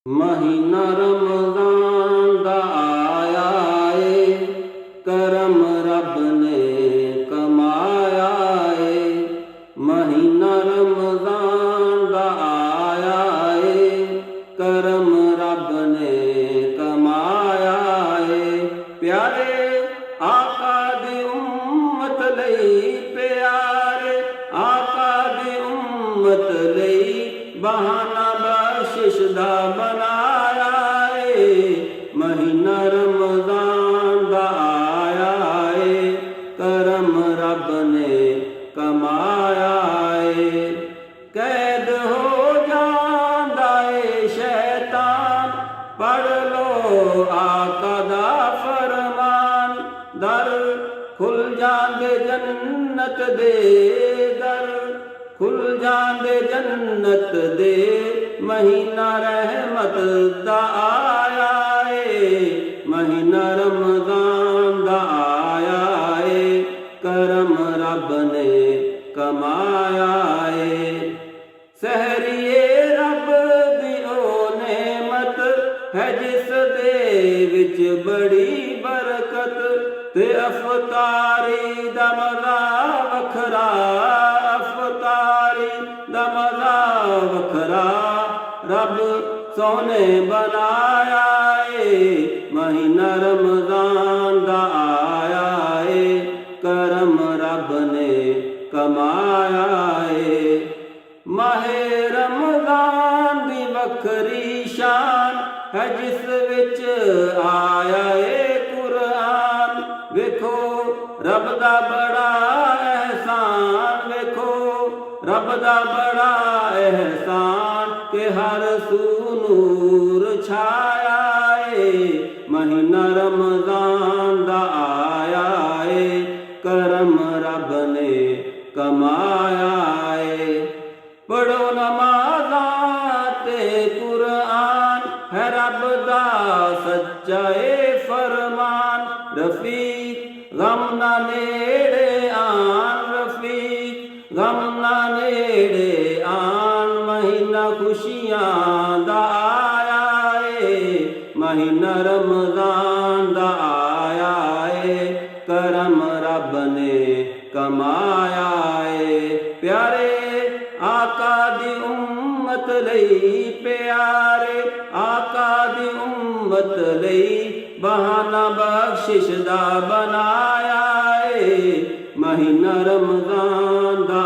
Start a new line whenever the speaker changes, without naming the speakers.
महीना रमज़ान दा आया ए, करम रब ने कमाया ए। महीना रमज़ान दा आया ए, करम रब ने कमाया ए। प्यारे आका दी उम्मत लई, प्यारे आका दी उम्मत लई बहाना बख्शिश दा बनाया ए। महीना रमज़ान दा आया ए, करम रब ने कमाया ए। कैद हो जांदा ए शैतान, पढ़ लो आका दा फरमान। दर खुल जांदे जन्नत दे, दर खुल जांदे जन्नत दे। महीना रहमत दा आया ए, महीना रमज़ान दा आया ए, करम रब ने कमाया ए। सहरिए रब दी ओ नेमत है जिस दे विच बड़ी बरकत, ते अफतारी दा मज़ा वखरा, अफतारी दा मज़ा वखरा रब सोने बनाया ए। महीना रमज़ान दा आया ए, करम रब ने कमाया ए। माहे रमज़ान दी वखरी शान है जिस विच आया ए कुरान। वेखो रब दा बड़ा एहसान, वेखो रब दा बड़ा एहसान के हर सू नूर छाया ए। महीना रमज़ान दा आया ए, करम रब ने कमाया ए। पढ़ो नमाज़ां ते कुरान है रब दा सच्चा ए फरमान। रफ़ीक गम ना नेड़े आन, रफ़ीक गम ना नेड़े आन। महीना खुशियां दा आया ए, महीना रमज़ान दा आया ए, करम रब ने कमाया ए। प्यारे आका दी उम्मत लई, प्यारे आका दी उम्मत लई बहाना बख्शिश दा बनाया ए। महीना रमज़ान दा